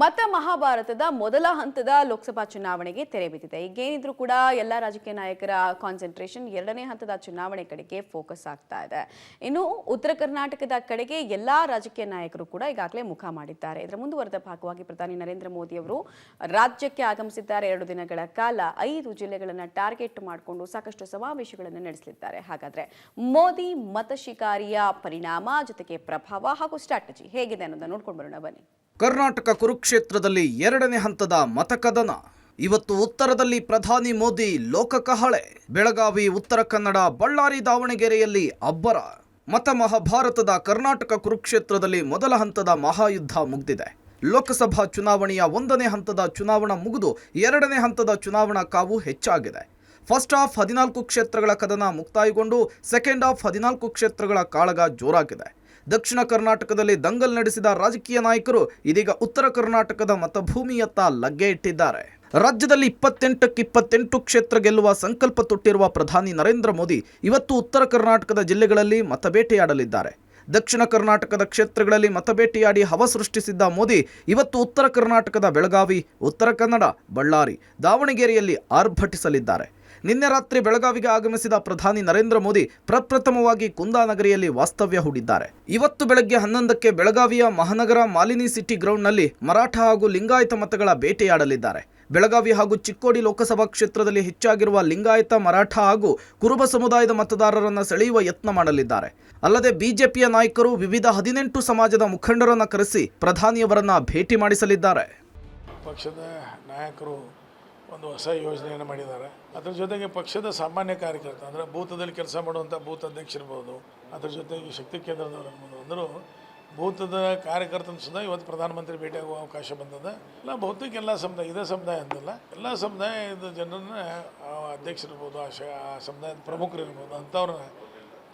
ಮತ ಮಹಾಭಾರತದ ಮೊದಲ ಹಂತದ ಲೋಕಸಭಾ ಚುನಾವಣೆಗೆ ತೆರೆ ಬಿದ್ದಿದೆ. ಈಗೇನಿದ್ರು ಕೂಡ ಎಲ್ಲ ರಾಜಕೀಯ ನಾಯಕರ ಕಾನ್ಸಂಟ್ರೇಷನ್ ಎರಡನೇ ಹಂತದ ಚುನಾವಣೆ ಕಡೆಗೆ ಫೋಕಸ್ ಆಗ್ತಾ ಇದೆ. ಇನ್ನು ಉತ್ತರ ಕರ್ನಾಟಕದ ಕಡೆಗೆ ಎಲ್ಲಾ ರಾಜಕೀಯ ನಾಯಕರು ಕೂಡ ಈಗಾಗಲೇ ಮುಖ ಮಾಡಿದ್ದಾರೆ. ಇದರ ಮುಂದುವರೆದ ಭಾಗವಾಗಿ ಪ್ರಧಾನಿ ನರೇಂದ್ರ ಮೋದಿ ಅವರು ರಾಜ್ಯಕ್ಕೆ ಆಗಮಿಸಿದ್ದಾರೆ. 2 ದಿನಗಳ ಕಾಲ 5 ಜಿಲ್ಲೆಗಳನ್ನು ಟಾರ್ಗೆಟ್ ಮಾಡಿಕೊಂಡು ಸಾಕಷ್ಟು ಸಮಾವೇಶಗಳನ್ನು ನಡೆಸಲಿದ್ದಾರೆ. ಹಾಗಾದ್ರೆ ಮೋದಿ ಮತ ಶಿಕಾರಿಯ ಪರಿಣಾಮ ಜೊತೆಗೆ ಪ್ರಭಾವ ಹಾಗೂ ಸ್ಟ್ರಾಟಜಿ ಹೇಗಿದೆ ಅನ್ನೋದನ್ನ ನೋಡ್ಕೊಂಡು ಬರೋಣ ಬನ್ನಿ. ಕರ್ನಾಟಕ ಕುರುಕ್ಷೇತ್ರದಲ್ಲಿ ಎರಡನೇ ಹಂತದ ಮತಕದನ. ಇವತ್ತು ಉತ್ತರದಲ್ಲಿ ಪ್ರಧಾನಿ ಮೋದಿ ಲೋಕಕಹಳೆ. ಬೆಳಗಾವಿ, ಉತ್ತರ ಕನ್ನಡ, ಬಳ್ಳಾರಿ, ದಾವಣಗೆರೆಯಲ್ಲಿ ಅಬ್ಬರ. ಮತ ಮಹಾಭಾರತದ ಕರ್ನಾಟಕ ಕುರುಕ್ಷೇತ್ರದಲ್ಲಿ ಮೊದಲ ಹಂತದ ಮಹಾಯುದ್ಧ ಮುಗಿದಿದೆ. ಲೋಕಸಭಾ ಚುನಾವಣೆಯ 1ನೇ ಹಂತದ ಚುನಾವಣಾ ಮುಗಿದು 2ನೇ ಹಂತದ ಚುನಾವಣಾ ಕಾವು ಹೆಚ್ಚಾಗಿದೆ. ಫಸ್ಟ್ ಹಾಫ್ 14 ಕ್ಷೇತ್ರಗಳ ಕದನ ಮುಕ್ತಾಯಗೊಂಡು ಸೆಕೆಂಡ್ ಹಾಫ್ 14 ಕ್ಷೇತ್ರಗಳ ಕಾಳಗ ಜೋರಾಗಿದೆ. ದಕ್ಷಿಣ ಕರ್ನಾಟಕದಲ್ಲಿ ದಂಗಲ್ ನಡೆಸಿದ ರಾಜಕೀಯ ನಾಯಕರು ಇದೀಗ ಉತ್ತರ ಕರ್ನಾಟಕದ ಮತಭೂಮಿಯತ್ತ ಲಗ್ಗೆ ಇಟ್ಟಿದ್ದಾರೆ. ರಾಜ್ಯದಲ್ಲಿ 28ಕ್ಕೆ 28 ಕ್ಷೇತ್ರ ಗೆಲ್ಲುವ ಸಂಕಲ್ಪ ತೊಟ್ಟಿರುವ ಪ್ರಧಾನಿ ನರೇಂದ್ರ ಮೋದಿ ಇವತ್ತು ಉತ್ತರ ಕರ್ನಾಟಕದ ಜಿಲ್ಲೆಗಳಲ್ಲಿ ಮತಬೇಟೆಯಾಡಲಿದ್ದಾರೆ. ದಕ್ಷಿಣ ಕರ್ನಾಟಕದ ಕ್ಷೇತ್ರಗಳಲ್ಲಿ ಮತಬೇಟೆಯಾಡಿ ಹವ ಸೃಷ್ಟಿಸಿದ್ದ ಮೋದಿ ಇವತ್ತು ಉತ್ತರ ಕರ್ನಾಟಕದ ಬೆಳಗಾವಿ, ಉತ್ತರ ಕನ್ನಡ, ಬಳ್ಳಾರಿ, ದಾವಣಗೆರೆಯಲ್ಲಿ ಆರ್ಭಟಿಸಲಿದ್ದಾರೆ. ನಿನ್ನೆ ರಾತ್ರಿ ಬೆಳಗಾವಿಗೆ ಆಗಮಿಸಿದ ಪ್ರಧಾನಿ ನರೇಂದ್ರ ಮೋದಿ ಪ್ರಪ್ರಥಮವಾಗಿ ಕುಂದಾನಗರಿಯಲ್ಲಿ ವಾಸ್ತವ್ಯ ಹೂಡಿದ್ದಾರೆ. ಇವತ್ತು ಬೆಳಗ್ಗೆ 11ಕ್ಕೆ ಬೆಳಗಾವಿಯ ಮಹಾನಗರ ಮಾಲಿನಿ ಸಿಟಿ ಗ್ರೌಂಡ್ನಲ್ಲಿ ಮರಾಠ ಹಾಗೂ ಲಿಂಗಾಯತ ಮತಗಳ ಬೇಟೆಯಾಡಲಿದ್ದಾರೆ. ಬೆಳಗಾವಿ ಹಾಗೂ ಚಿಕ್ಕೋಡಿ ಲೋಕಸಭಾ ಕ್ಷೇತ್ರದಲ್ಲಿ ಹೆಚ್ಚಾಗಿರುವ ಲಿಂಗಾಯತ, ಮರಾಠ ಹಾಗೂ ಕುರುಬ ಸಮುದಾಯದ ಮತದಾರರನ್ನು ಸೆಳೆಯುವ ಯತ್ನ ಮಾಡಲಿದ್ದಾರೆ. ಅಲ್ಲದೆ ಬಿಜೆಪಿಯ ನಾಯಕರು ವಿವಿಧ 18 ಸಮಾಜದ ಮುಖಂಡರನ್ನು ಕರೆಸಿ ಪ್ರಧಾನಿಯವರನ್ನ ಭೇಟಿ ಮಾಡಿಸಲಿದ್ದಾರೆ. ಪಕ್ಷದ ನಾಯಕರು ಒಂದು ಹೊಸ ಯೋಜನೆಯನ್ನು ಮಾಡಿದ್ದಾರೆ. ಅದರ ಜೊತೆಗೆ ಪಕ್ಷದ ಸಾಮಾನ್ಯ ಕಾರ್ಯಕರ್ತ ಅಂದರೆ ಬೂತದಲ್ಲಿ ಕೆಲಸ ಮಾಡುವಂಥ ಬೂತ್ ಅಧ್ಯಕ್ಷರಿರ್ಬೋದು, ಅದರ ಜೊತೆಗೆ ಶಕ್ತಿ ಕೇಂದ್ರದವರು ಅನ್ಬೋದು, ಅಂದರೂ ಬೂತದ ಕಾರ್ಯಕರ್ತನ ಸುಧಾ ಇವತ್ತು ಪ್ರಧಾನಮಂತ್ರಿ ಭೇಟಿಯಾಗುವ ಅವಕಾಶ ಬಂದದ. ಇಲ್ಲ ಬಹುತೇಕ ಎಲ್ಲ ಸಮುದಾಯ, ಇದೇ ಸಮುದಾಯ ಅಂತಲ್ಲ, ಎಲ್ಲ ಸಮುದಾಯದ ಜನರನ್ನ ಅಧ್ಯಕ್ಷರಿರ್ಬೋದು, ಆ ಸಮುದಾಯದ ಪ್ರಮುಖರು ಇರ್ಬೋದು, ಅಂಥವ್ರನ್ನ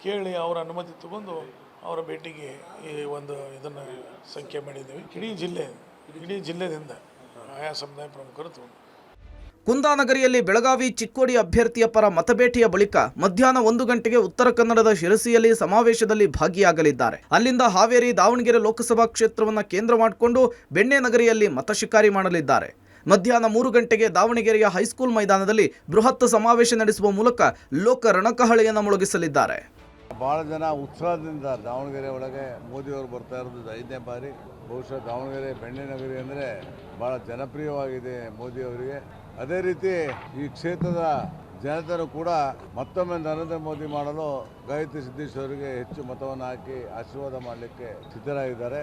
ಕೇಳಿ ಅವರ ಅನುಮತಿ ತಗೊಂಡು ಅವರ ಭೇಟಿಗೆ ಈ ಒಂದು ಇದನ್ನು ಸಂಖ್ಯೆ ಮಾಡಿದ್ದೀವಿ. ಇಡೀ ಜಿಲ್ಲೆಯಿಂದ ಆಯಾ ಸಮುದಾಯ ಪ್ರಮುಖರು ತಗೊಂಡು ಕುಂದಾನಗರಿಯಲ್ಲಿ ಬೆಳಗಾವಿ, ಚಿಕ್ಕೋಡಿ ಅಭ್ಯರ್ಥಿಯ ಪರ ಮತಬೇಟೆಯ ಬಳಿಕ ಮಧ್ಯಾಹ್ನ 1 ಗಂಟೆಗೆ ಉತ್ತರ ಕನ್ನಡದ ಶಿರಸಿಯಲ್ಲಿ ಸಮಾವೇಶದಲ್ಲಿ ಭಾಗಿಯಾಗಲಿದ್ದಾರೆ. ಅಲ್ಲಿಂದ ಹಾವೇರಿ, ದಾವಣಗೆರೆ ಲೋಕಸಭಾ ಕ್ಷೇತ್ರವನ್ನು ಕೇಂದ್ರ ಮಾಡಿಕೊಂಡು ಬೆಣ್ಣೆನಗರಿಯಲ್ಲಿ ಮತ ಶಿಕಾರಿ ಮಾಡಲಿದ್ದಾರೆ. ಮಧ್ಯಾಹ್ನ 3 ಗಂಟೆಗೆ ದಾವಣಗೆರೆಯ ಹೈಸ್ಕೂಲ್ ಮೈದಾನದಲ್ಲಿ ಬೃಹತ್ ಸಮಾವೇಶ ನಡೆಸುವ ಮೂಲಕ ಲೋಕ ರಣಕಹಳೆಯನ್ನು ಮೊಳಗಿಸಲಿದ್ದಾರೆ. ಭಾಳ ಜನ ಉತ್ಸಾಹದಿಂದ ದಾವಣಗೆರೆ ಒಳಗೆ ಮೋದಿಯವರು ಬರ್ತಾ ಇರೋದು 5ನೇ ಬಾರಿ. ಬಹುಶಃ ದಾವಣಗೆರೆ ಬೆಣ್ಣೆನಗರಿ ಅಂದರೆ ಭಾಳ ಜನಪ್ರಿಯವಾಗಿದೆ ಮೋದಿಯವರಿಗೆ. ಅದೇ ರೀತಿ ಈ ಕ್ಷೇತ್ರದ ಜನತೆಯರು ಕೂಡ ಮತ್ತೊಮ್ಮೆ ನರೇಂದ್ರ ಮೋದಿ ಮಾಡಲು ಗಾಯತ್ರಿ ಸಿದ್ದೇಶ್ ಅವರಿಗೆ ಹೆಚ್ಚು ಮತವನ್ನು ಹಾಕಿ ಆಶೀರ್ವಾದ ಮಾಡಲಿಕ್ಕೆ ಸಿದ್ಧರಾಗಿದ್ದಾರೆ.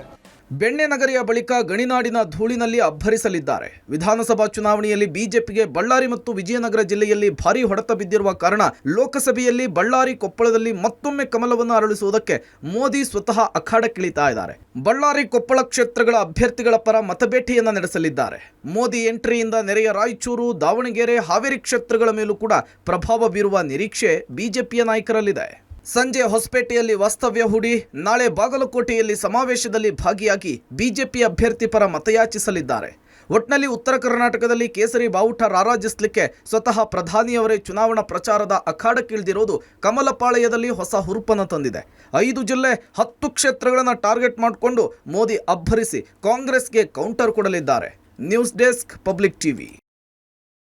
ಬೆಣ್ಣೆನಗರಿಯ ಬಳಿಕ ಗಣಿನಾಡಿನ ಧೂಳಿನಲ್ಲಿ ಅಬ್ಬರಿಸಲಿದ್ದಾರೆ. ವಿಧಾನಸಭಾ ಚುನಾವಣೆಯಲ್ಲಿ ಬಿಜೆಪಿಗೆ ಬಳ್ಳಾರಿ ಮತ್ತು ವಿಜಯನಗರ ಜಿಲ್ಲೆಯಲ್ಲಿ ಭಾರೀ ಹೊಡೆತ ಬಿದ್ದಿರುವ ಕಾರಣ ಲೋಕಸಭೆಯಲ್ಲಿ ಬಳ್ಳಾರಿ, ಕೊಪ್ಪಳದಲ್ಲಿ ಮತ್ತೊಮ್ಮೆ ಕಮಲವನ್ನು ಅರಳಿಸುವುದಕ್ಕೆ ಮೋದಿ ಸ್ವತಃ ಅಖಾಡಕ್ಕಿಳಿತಾ ಇದ್ದಾರೆ. ಬಳ್ಳಾರಿ, ಕೊಪ್ಪಳ ಕ್ಷೇತ್ರಗಳ ಅಭ್ಯರ್ಥಿಗಳ ಪರ ಮತಬೇಟೆಯನ್ನು ನಡೆಸಲಿದ್ದಾರೆ. ಮೋದಿ ಎಂಟ್ರಿಯಿಂದ ನೆರೆಯ ರಾಯಚೂರು, ದಾವಣಗೆರೆ, ಹಾವೇರಿ ಕ್ಷೇತ್ರಗಳ ಮೇಲೂ ಕೂಡ ಪ್ರಭಾವ ಬೀರುವ ನಿರೀಕ್ಷೆ ಬಿಜೆಪಿಯ ನಾಯಕರಲ್ಲಿದೆ. ಸಂಜೆ ಹೊಸಪೇಟೆಯಲ್ಲಿ ವಾಸ್ತವ್ಯ ಹೂಡಿ ನಾಳೆ ಬಾಗಲಕೋಟೆಯಲ್ಲಿ ಸಮಾವೇಶದಲ್ಲಿ ಭಾಗಿಯಾಗಿ ಬಿಜೆಪಿ ಅಭ್ಯರ್ಥಿ ಪರ ಮತಯಾಚಿಸಲಿದ್ದಾರೆ. ಒಟ್ನಲ್ಲಿ ಉತ್ತರ ಕರ್ನಾಟಕದಲ್ಲಿ ಕೇಸರಿ ಬಾವುಟ ರಾರಾಜಿಸಲಿಕ್ಕೆ ಸ್ವತಃ ಪ್ರಧಾನಿಯವರೇ ಚುನಾವಣಾ ಪ್ರಚಾರದ ಅಖಾಡಕ್ಕಿಳಿದಿರೋದು ಕಮಲಪಾಳ್ಯದಲ್ಲಿ ಹೊಸ ಹುರುಪನ್ನು ತಂದಿದೆ. 5 ಜಿಲ್ಲೆ 10 ಕ್ಷೇತ್ರಗಳನ್ನು ಟಾರ್ಗೆಟ್ ಮಾಡಿಕೊಂಡು ಮೋದಿ ಅಬ್ಬರಿಸಿ ಕಾಂಗ್ರೆಸ್ಗೆ ಕೌಂಟರ್ ಕೊಡಲಿದ್ದಾರೆ. News desk, public TV.